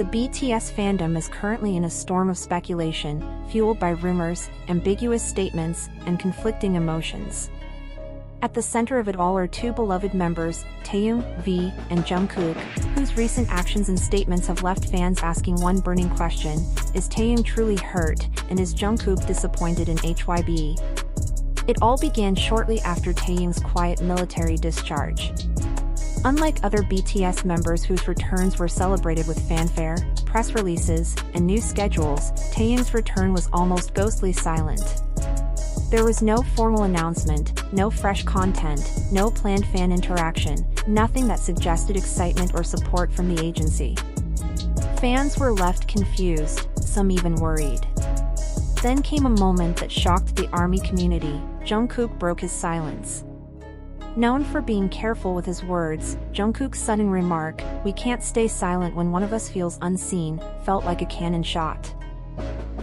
The BTS fandom is currently in a storm of speculation, fueled by rumors, ambiguous statements, and conflicting emotions. At the center of it all are two beloved members, Taehyung, V, and Jungkook, whose recent actions and statements have left fans asking one burning question: is Taehyung truly hurt, and is Jungkook disappointed in HYBE? It all began shortly after Taehyung's quiet military discharge. Unlike other BTS members whose returns were celebrated with fanfare, press releases, and new schedules, Taehyung's return was almost ghostly silent. There was no formal announcement, no fresh content, no planned fan interaction, nothing that suggested excitement or support from the agency. Fans were left confused, some even worried. Then came a moment that shocked the ARMY community. Jungkook broke his silence. Known for being careful with his words, Jungkook's sudden remark, "We can't stay silent when one of us feels unseen," felt like a cannon shot.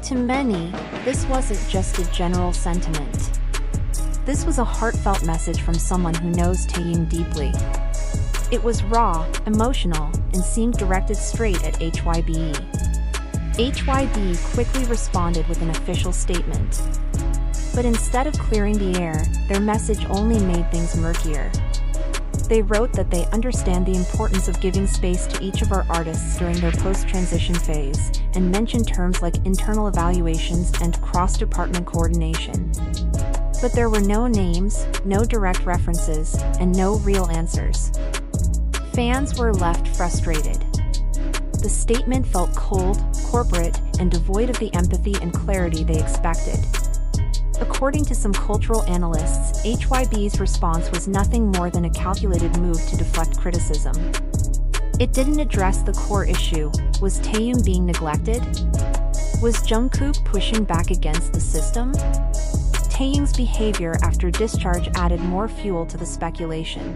To many, this wasn't just a general sentiment. This was a heartfelt message from someone who knows Taehyung deeply. It was raw, emotional, and seemed directed straight at HYBE. HYBE quickly responded with an official statement. But instead of clearing the air, their message only made things murkier. They wrote that they understand the importance of giving space to each of our artists during their post-transition phase, and mentioned terms like internal evaluations and cross-department coordination. But there were no names, no direct references, and no real answers. Fans were left frustrated. The statement felt cold, corporate, and devoid of the empathy and clarity they expected. According to some cultural analysts, HYBE's response was nothing more than a calculated move to deflect criticism. It didn't address the core issue: was Taehyung being neglected? Was Jungkook pushing back against the system? Taehyung's behavior after discharge added more fuel to the speculation.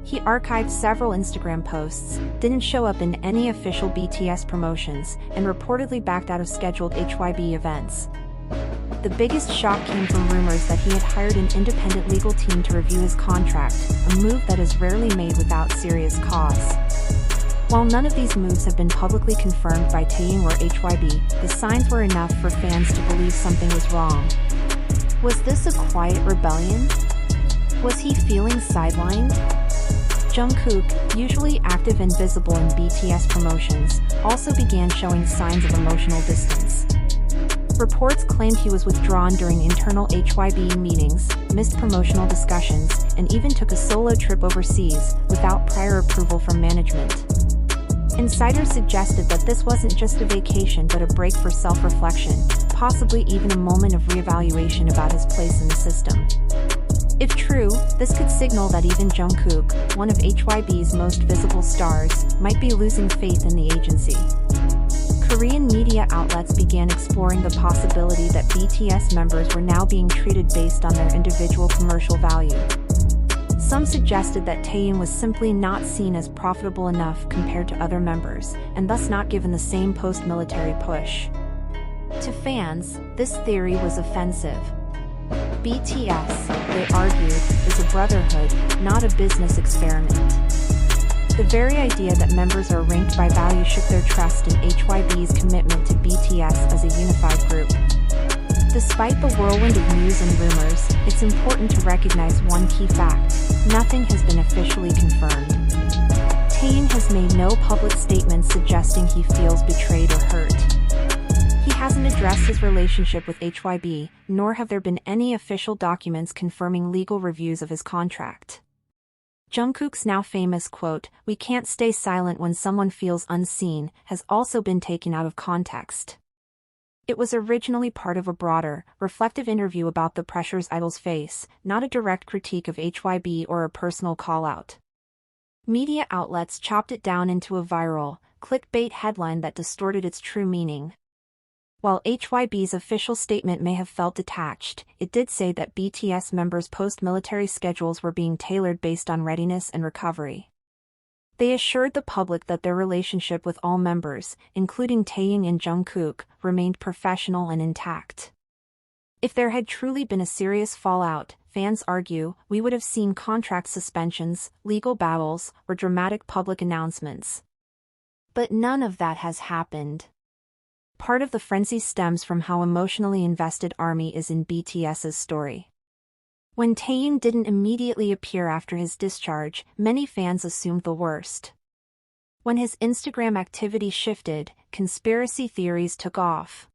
He archived several Instagram posts, didn't show up in any official BTS promotions, and reportedly backed out of scheduled HYBE events. The biggest shock came from rumors that he had hired an independent legal team to review his contract, a move that is rarely made without serious cause. While none of these moves have been publicly confirmed by Taehyung or HYBE, the signs were enough for fans to believe something was wrong. Was this a quiet rebellion? Was he feeling sidelined? Jungkook, usually active and visible in BTS promotions, also began showing signs of emotional distance. Reports claimed he was withdrawn during internal HYBE meetings, missed promotional discussions, and even took a solo trip overseas, without prior approval from management. Insiders suggested that this wasn't just a vacation but a break for self-reflection, possibly even a moment of reevaluation about his place in the system. If true, this could signal that even Jungkook, one of HYBE's most visible stars, might be losing faith in the agency. Korean media outlets began exploring the possibility that BTS members were now being treated based on their individual commercial value. Some suggested that Taehyung was simply not seen as profitable enough compared to other members, and thus not given the same post-military push. To fans, this theory was offensive. BTS, they argued, is a brotherhood, not a business experiment. The very idea that members are ranked by value shook their trust in HYBE's commitment to BTS as a unified group. Despite the whirlwind of news and rumors, it's important to recognize one key fact: nothing has been officially confirmed. Taehyung has made no public statements suggesting he feels betrayed or hurt. He hasn't addressed his relationship with HYBE, nor have there been any official documents confirming legal reviews of his contract. Jungkook's now famous quote, "We can't stay silent when someone feels unseen," has also been taken out of context. It was originally part of a broader, reflective interview about the pressures idols face, not a direct critique of HYBE or a personal call-out. Media outlets chopped it down into a viral, clickbait headline that distorted its true meaning. While HYBE's official statement may have felt detached, it did say that BTS members' post-military schedules were being tailored based on readiness and recovery. They assured the public that their relationship with all members, including Taehyung and Jungkook, remained professional and intact. If there had truly been a serious fallout, fans argue, we would have seen contract suspensions, legal battles, or dramatic public announcements. But none of that has happened. Part of the frenzy stems from how emotionally invested ARMY is in BTS's story. When Taehyung didn't immediately appear after his discharge, many fans assumed the worst. When his Instagram activity shifted, conspiracy theories took off.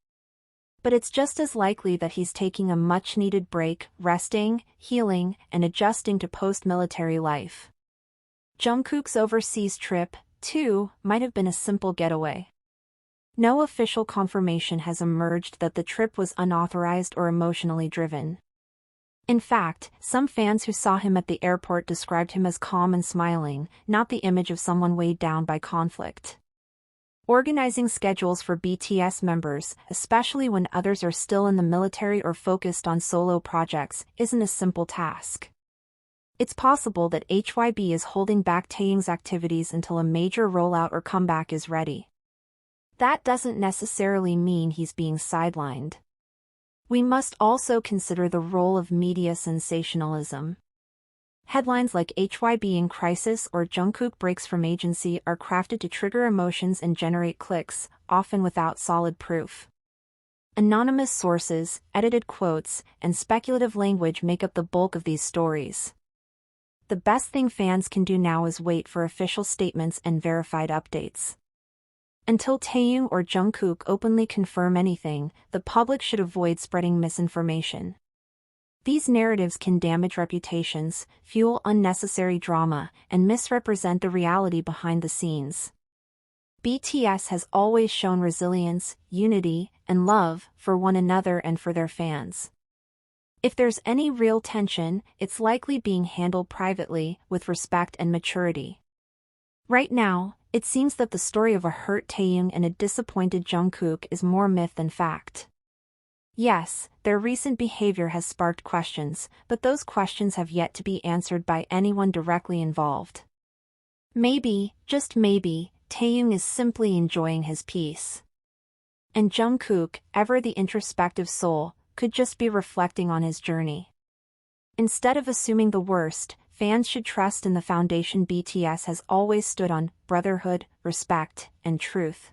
But it's just as likely that he's taking a much-needed break, resting, healing, and adjusting to post-military life. Jungkook's overseas trip, too, might have been a simple getaway. No official confirmation has emerged that the trip was unauthorized or emotionally driven. In fact, some fans who saw him at the airport described him as calm and smiling, not the image of someone weighed down by conflict. Organizing schedules for BTS members, especially when others are still in the military or focused on solo projects, isn't a simple task. It's possible that HYBE is holding back Taehyung's activities until a major rollout or comeback is ready. That doesn't necessarily mean he's being sidelined. We must also consider the role of media sensationalism. Headlines like HYBE in crisis or Jungkook breaks from agency are crafted to trigger emotions and generate clicks, often without solid proof. Anonymous sources, edited quotes, and speculative language make up the bulk of these stories. The best thing fans can do now is wait for official statements and verified updates. Until Taehyung or Jungkook openly confirm anything, the public should avoid spreading misinformation. These narratives can damage reputations, fuel unnecessary drama, and misrepresent the reality behind the scenes. BTS has always shown resilience, unity, and love for one another and for their fans. If there's any real tension, it's likely being handled privately, with respect and maturity. Right now, it seems that the story of a hurt Taehyung and a disappointed Jungkook is more myth than fact. Yes, their recent behavior has sparked questions, but those questions have yet to be answered by anyone directly involved. Maybe, just maybe, Taehyung is simply enjoying his peace. And Jungkook, ever the introspective soul, could just be reflecting on his journey. Instead of assuming the worst, fans should trust in the foundation BTS has always stood on: brotherhood, respect, and truth.